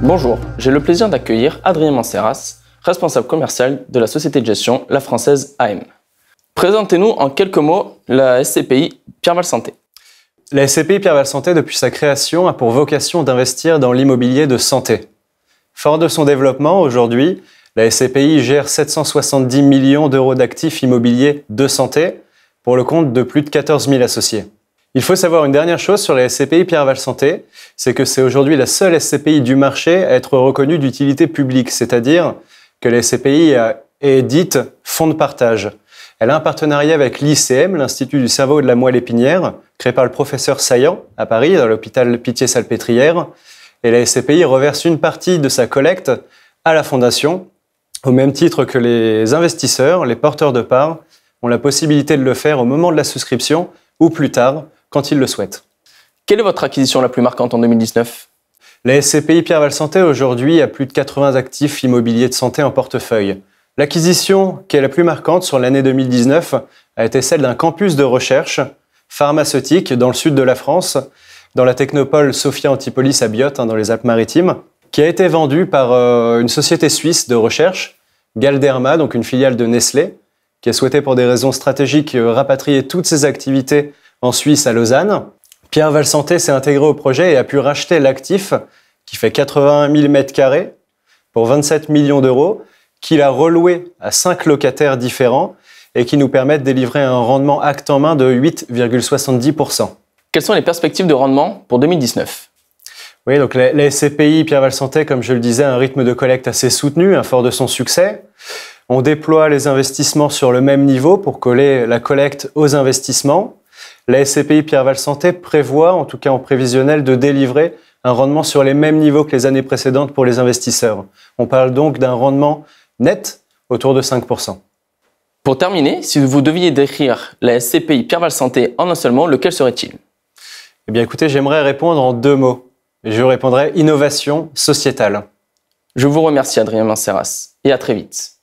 Bonjour, j'ai le plaisir d'accueillir Adrien Manceras, responsable commercial de la société de gestion La Française AM. Présentez-nous en quelques mots la SCPI Pierreval Santé. La SCPI Pierreval Santé, depuis sa création, a pour vocation d'investir dans l'immobilier de santé. Fort de son développement, aujourd'hui, la SCPI gère 770 millions d'euros d'actifs immobiliers de santé pour le compte de plus de 14 000 associés. Il faut savoir une dernière chose sur la SCPI Pierreval Santé, c'est que c'est aujourd'hui la seule SCPI du marché à être reconnue d'utilité publique, c'est-à-dire que la SCPI est dite fonds de partage. Elle a un partenariat avec l'ICM, l'Institut du cerveau et de la moelle épinière, créé par le professeur Saillant à Paris, dans l'hôpital Pitié-Salpêtrière. Et la SCPI reverse une partie de sa collecte à la fondation, au même titre que les investisseurs, les porteurs de parts, ont la possibilité de le faire au moment de la souscription ou plus tard, quand ils le souhaitent. Quelle est votre acquisition la plus marquante en 2019 ? La SCPI Pierreval Santé aujourd'hui a plus de 80 actifs immobiliers de santé en portefeuille. L'acquisition qui est la plus marquante sur l'année 2019 a été celle d'un campus de recherche pharmaceutique dans le sud de la France, dans la technopole Sophia Antipolis à Biot, dans les Alpes-Maritimes, qui a été vendu par une société suisse de recherche, Galderma, donc une filiale de Nestlé, qui a souhaité pour des raisons stratégiques rapatrier toutes ses activités en Suisse à Lausanne. Pierreval Santé s'est intégré au projet et a pu racheter l'actif qui fait 81 000 m² pour 27 millions d'euros, qu'il a reloué à 5 locataires différents et qui nous permettent de délivrer un rendement acte en main de 8,70%. Quelles sont les perspectives de rendement pour 2019 ? Oui, donc la SCPI Pierreval Santé, comme je le disais, a un rythme de collecte assez soutenu, fort de son succès. On déploie les investissements sur le même niveau pour coller la collecte aux investissements. La SCPI Pierreval Santé prévoit, en tout cas en prévisionnel, de délivrer un rendement sur les mêmes niveaux que les années précédentes pour les investisseurs. On parle donc d'un rendement net autour de 5%. Pour terminer, si vous deviez décrire la SCPI Pierreval Santé en un seul mot, lequel serait-il ? Eh bien écoutez, j'aimerais répondre en 2 mots. Je répondrai innovation sociétale. Je vous remercie Adrien Manceras et à très vite.